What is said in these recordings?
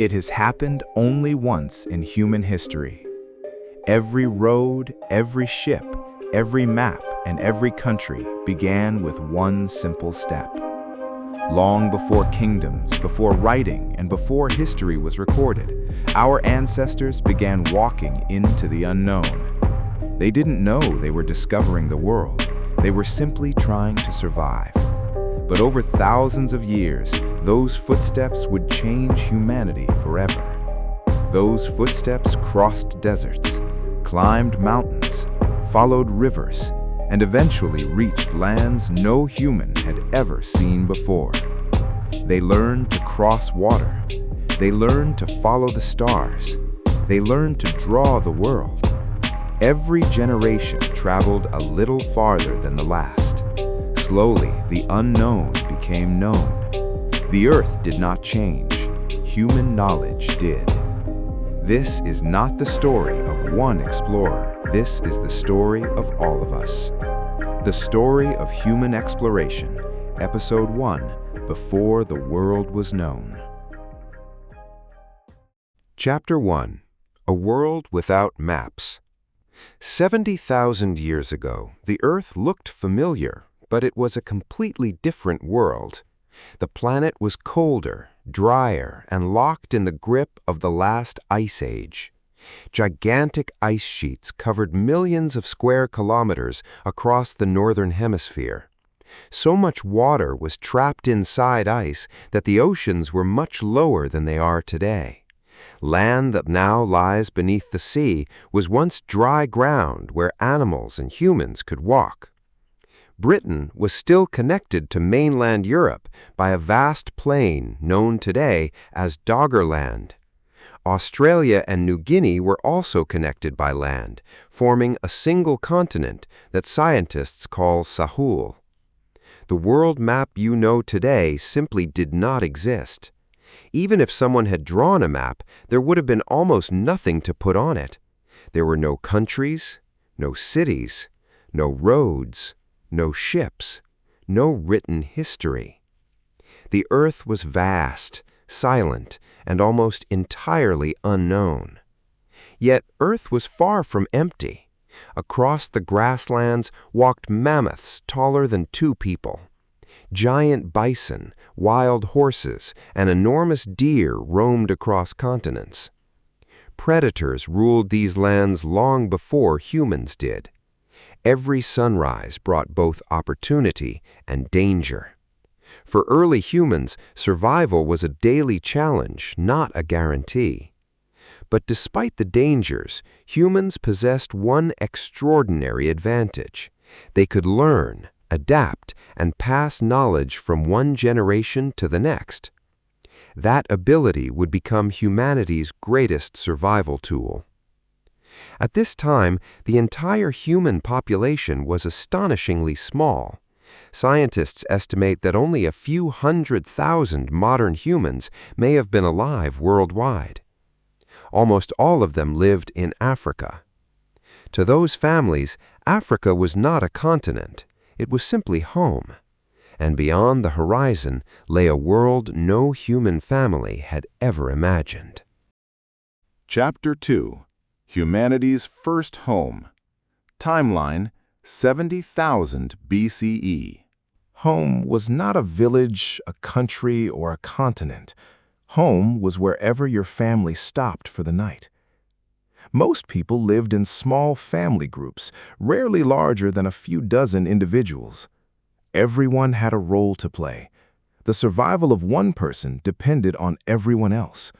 It has happened only once in human history. Every road, every ship, every map, and every country began with one simple step. Long before kingdoms, before writing, and before history was recorded, our ancestors began walking into the unknown. They didn't know they were discovering the world. They were simply trying to survive. But over thousands of years, those footsteps would change humanity forever. Those footsteps crossed deserts, climbed mountains, followed rivers, and eventually reached lands no human had ever seen before. They learned to cross water. They learned to follow the stars. They learned to draw the world. Every generation traveled a little farther than the last. Slowly, the unknown became known. The earth did not change. Human knowledge did. This is not the story of one explorer. This is the story of all of us. The story of human exploration, Episode 1, Before the World Was Known. Chapter 1, A World Without Maps. 70,000 years ago, the Earth looked familiar, but it was a completely different world. The planet was colder, drier, and locked in the grip of the last ice age. Gigantic ice sheets covered millions of square kilometers across the northern hemisphere. So much water was trapped inside ice that the oceans were much lower than they are today. Land that now lies beneath the sea was once dry ground where animals and humans could walk. Britain was still connected to mainland Europe by a vast plain known today as Doggerland. Australia and New Guinea were also connected by land, forming a single continent that scientists call Sahul. The world map you know today simply did not exist. Even if someone had drawn a map, there would have been almost nothing to put on it. There were no countries, no cities, no roads, no ships, no written history. The earth was vast, silent, and almost entirely unknown. Yet Earth was far from empty. Across the grasslands walked mammoths taller than 2 people. Giant bison, wild horses, and enormous deer roamed across continents. Predators ruled these lands long before humans did. Every sunrise brought both opportunity and danger. For early humans, survival was a daily challenge, not a guarantee. But despite the dangers, humans possessed one extraordinary advantage. They could learn, adapt, and pass knowledge from one generation to the next. That ability would become humanity's greatest survival tool. At this time, the entire human population was astonishingly small. Scientists estimate that only a few 100,000 modern humans may have been alive worldwide. Almost all of them lived in Africa. To those families, Africa was not a continent. It was simply home. And beyond the horizon lay a world no human family had ever imagined. Chapter 2, Humanity's First Home. Timeline, 70,000 BCE. Home was not a village, a country, or a continent. Home was wherever your family stopped for the night. Most people lived in small family groups, rarely larger than a few dozen individuals. Everyone had a role to play. The survival of one person depended on everyone else.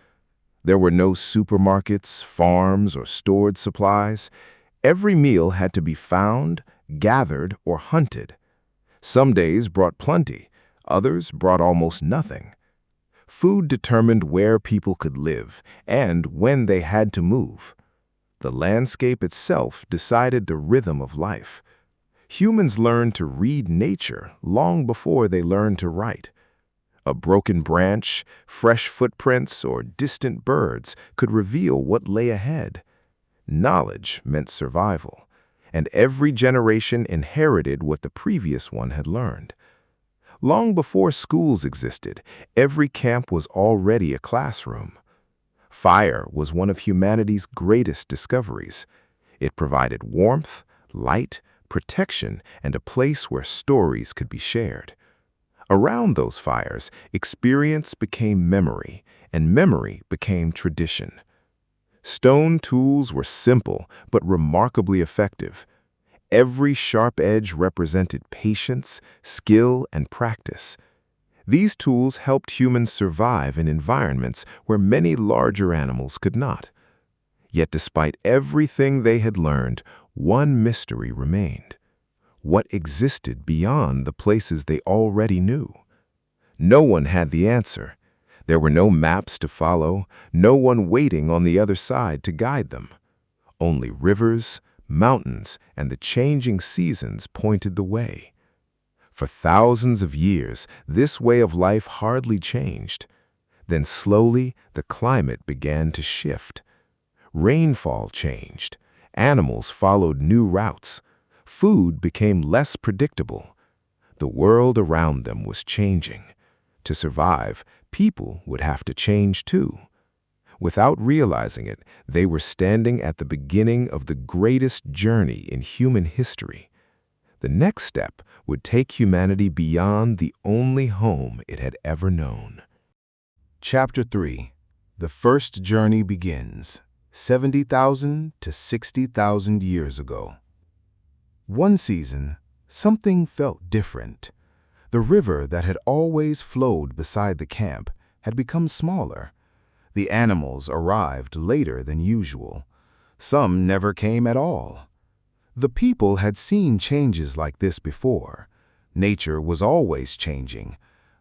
There were no supermarkets, farms, or stored supplies. Every meal had to be found, gathered, or hunted. Some days brought plenty, others brought almost nothing. Food determined where people could live and when they had to move. The landscape itself decided the rhythm of life. Humans learned to read nature long before they learned to write. A broken branch, fresh footprints, or distant birds could reveal what lay ahead. Knowledge meant survival, and every generation inherited what the previous one had learned. Long before schools existed, every camp was already a classroom. Fire was one of humanity's greatest discoveries. It provided warmth, light, protection, and a place where stories could be shared. Around those fires, experience became memory, and memory became tradition. Stone tools were simple but remarkably effective. Every sharp edge represented patience, skill, and practice. These tools helped humans survive in environments where many larger animals could not. Yet despite everything they had learned, one mystery remained. What existed beyond the places they already knew? No one had the answer. There were no maps to follow, no one waiting on the other side to guide them. Only rivers, mountains, and the changing seasons pointed the way. For thousands of years, this way of life hardly changed. Then slowly, the climate began to shift. Rainfall changed. Animals followed new routes. Food became less predictable. The world around them was changing. To survive, people would have to change too. Without realizing it, they were standing at the beginning of the greatest journey in human history. The next step would take humanity beyond the only home it had ever known. Chapter 3. The first journey begins, 70,000 to 60,000 years ago. One season, something felt different. The river that had always flowed beside the camp had become smaller. The animals arrived later than usual. Some never came at all. The people had seen changes like this before. Nature was always changing,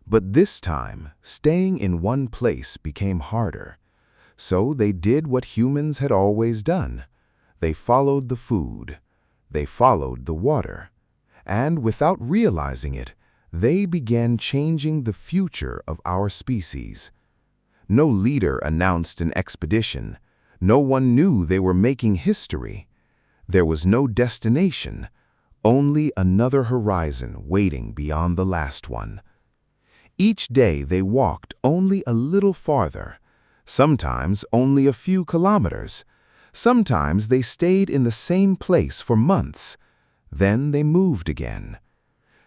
but this time, staying in one place became harder. So they did what humans had always done. They followed the food. They followed the water. And without realizing it, they began changing the future of our species. No leader announced an expedition. No one knew they were making history. There was no destination, only another horizon waiting beyond the last one. Each day they walked only a little farther, sometimes only a few kilometers. Sometimes they stayed in the same place for months. Then they moved again.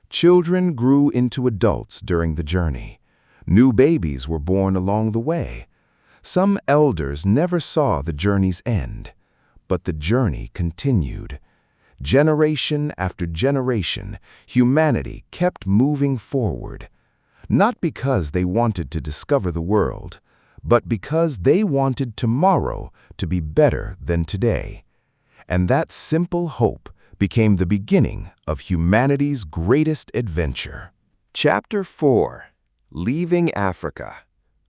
Children grew into adults during the journey. New babies were born along the way. Some elders never saw the journey's end, but the journey continued. Generation after generation, humanity kept moving forward, not because they wanted to discover the world, but because they wanted tomorrow to be better than today. And that simple hope became the beginning of humanity's greatest adventure. Chapter 4. Leaving Africa.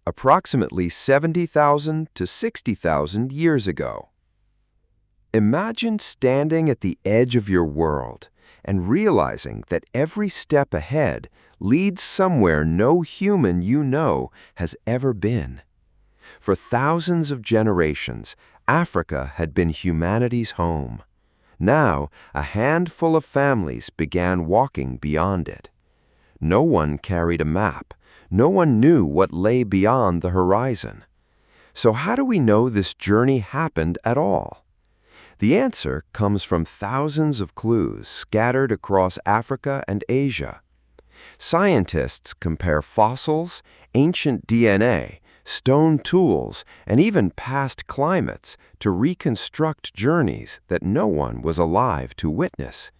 Approximately 70,000 to 60,000 years ago. Imagine standing at the edge of your world and realizing that every step ahead leads somewhere no human you know has ever been. For thousands of generations, Africa had been humanity's home. Now, a handful of families began walking beyond it. No one carried a map. No one knew what lay beyond the horizon. So how do we know this journey happened at all? The answer comes from thousands of clues scattered across Africa and Asia. Scientists compare fossils, ancient DNA, stone tools, and even past climates to reconstruct journeys that no one was alive to witness.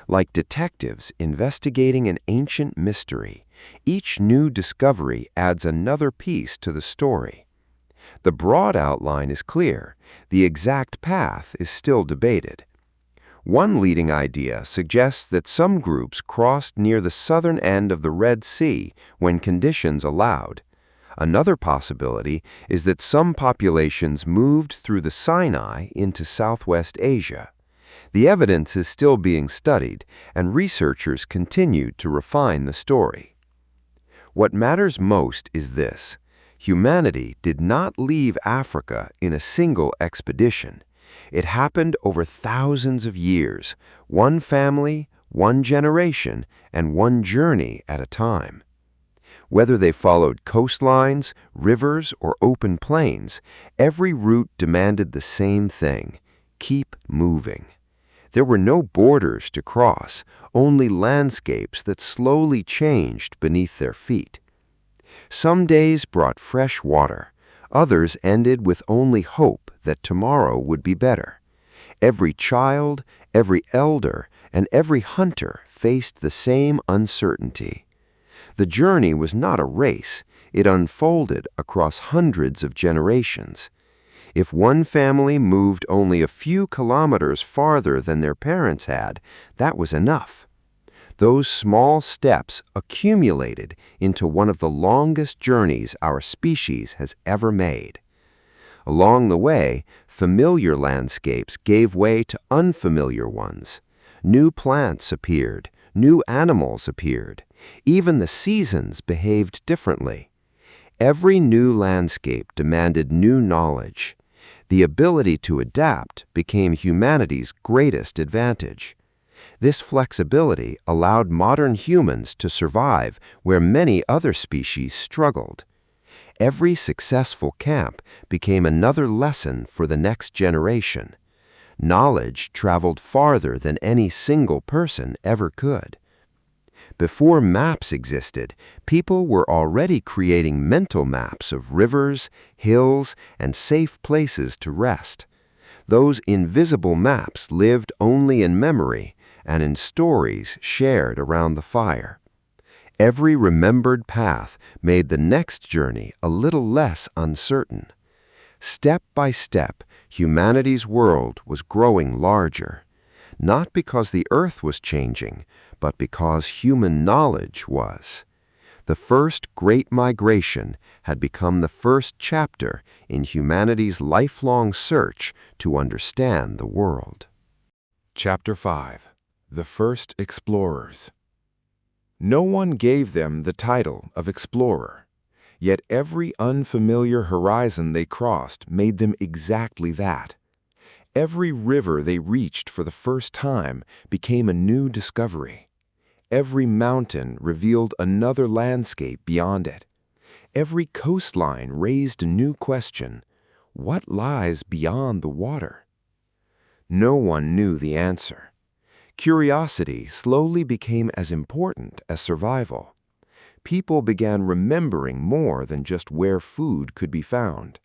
Like detectives investigating an ancient mystery, each new discovery adds another piece to the story. The broad outline is clear. The exact path is still debated. One leading idea suggests that some groups crossed near the southern end of the Red Sea when conditions allowed. Another possibility is that some populations moved through the Sinai into Southwest Asia. The evidence is still being studied, and researchers continue to refine the story. What matters most is this: humanity did not leave Africa in a single expedition. It happened over thousands of years, one family, one generation, and one journey at a time. Whether they followed coastlines, rivers, or open plains, every route demanded the same thing: keep moving. There were no borders to cross, only landscapes that slowly changed beneath their feet. Some days brought fresh water, others ended with only hope that tomorrow would be better. Every child, every elder, and every hunter faced the same uncertainty. The journey was not a race, it unfolded across hundreds of generations. If one family moved only a few kilometers farther than their parents had, that was enough. Those small steps accumulated into one of the longest journeys our species has ever made. Along the way, familiar landscapes gave way to unfamiliar ones. New plants appeared, new animals appeared. Even the seasons behaved differently. Every new landscape demanded new knowledge. The ability to adapt became humanity's greatest advantage. This flexibility allowed modern humans to survive where many other species struggled. Every successful camp became another lesson for the next generation. Knowledge traveled farther than any single person ever could. Before maps existed, people were already creating mental maps of rivers, hills, and safe places to rest. Those invisible maps lived only in memory and in stories shared around the fire. Every remembered path made the next journey a little less uncertain. Step by step, humanity's world was growing larger, not because the earth was changing, but because human knowledge was. The first great migration had become the first chapter in humanity's lifelong search to understand the world. Chapter 5. The First Explorers. No one gave them the title of explorer, yet every unfamiliar horizon they crossed made them exactly that. Every river they reached for the first time became a new discovery. Every mountain revealed another landscape beyond it. Every coastline raised a new question: what lies beyond the water? No one knew the answer. Curiosity slowly became as important as survival. People began remembering more than just where food could be found.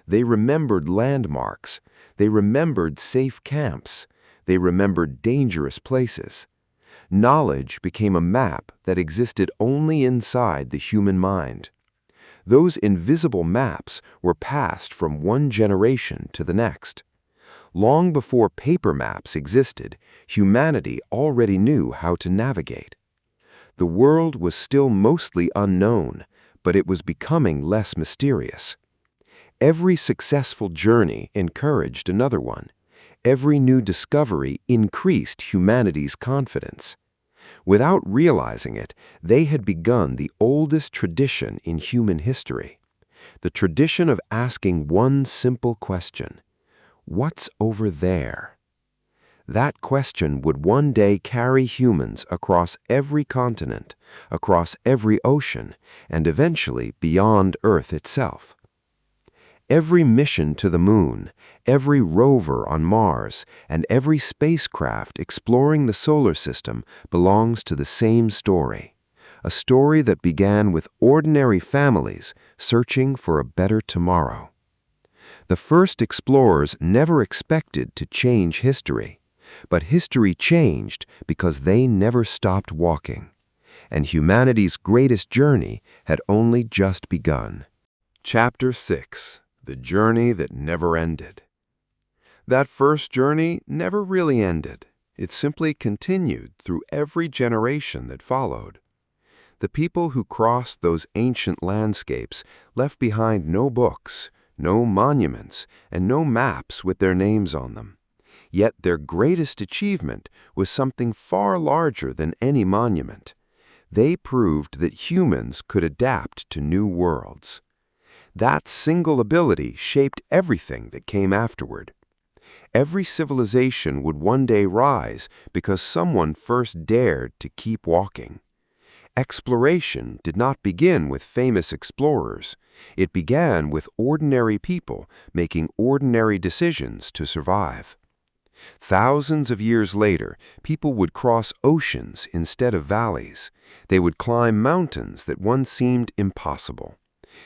They remembered landmarks. They remembered safe camps. They remembered dangerous places. Knowledge became a map that existed only inside the human mind. Those invisible maps were passed from one generation to the next. Long before paper maps existed, humanity already knew how to navigate. The world was still mostly unknown, but it was becoming less mysterious. Every successful journey encouraged another one. Every new discovery increased humanity's confidence. Without realizing it, they had begun the oldest tradition in human history, the tradition of asking one simple question: what's over there? That question would one day carry humans across every continent, across every ocean, and eventually beyond Earth itself. Every mission to the moon, every rover on Mars, and every spacecraft exploring the solar system belongs to the same story, a story that began with ordinary families searching for a better tomorrow. The first explorers never expected to change history, but history changed because they never stopped walking, and humanity's greatest journey had only just begun. Chapter 6. The Journey That Never Ended. That first journey never really ended. It simply continued through every generation that followed. The people who crossed those ancient landscapes left behind no books, no monuments, and no maps with their names on them. Yet their greatest achievement was something far larger than any monument. They proved that humans could adapt to new worlds. That single ability shaped everything that came afterward. Every civilization would one day rise because someone first dared to keep walking. Exploration did not begin with famous explorers. It began with ordinary people making ordinary decisions to survive. Thousands of years later, people would cross oceans instead of valleys. They would climb mountains that once seemed impossible.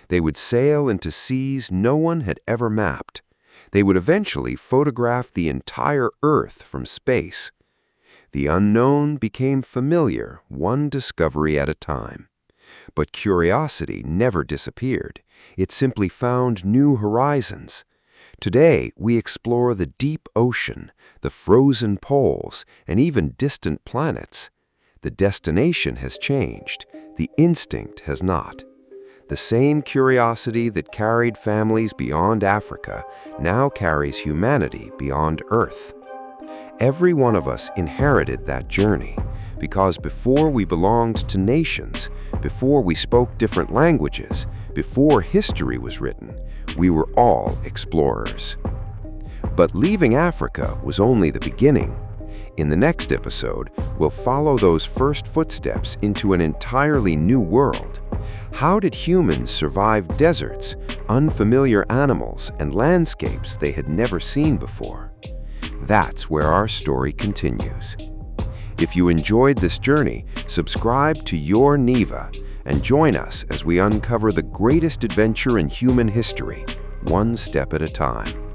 They would sail into seas no one had ever mapped. They would eventually photograph the entire Earth from space. The unknown became familiar, one discovery at a time. But curiosity never disappeared. It simply found new horizons. Today, we explore the deep ocean, the frozen poles, and even distant planets. The destination has changed. The instinct has not. The same curiosity that carried families beyond Africa now carries humanity beyond Earth. Every one of us inherited that journey, because before we belonged to nations, before we spoke different languages, before history was written, we were all explorers. But leaving Africa was only the beginning. In the next episode, we'll follow those first footsteps into an entirely new world. How did humans survive deserts, unfamiliar animals, and landscapes they had never seen before? That's where our story continues. If you enjoyed this journey, subscribe to Yoreva and join us as we uncover the greatest adventure in human history, one step at a time.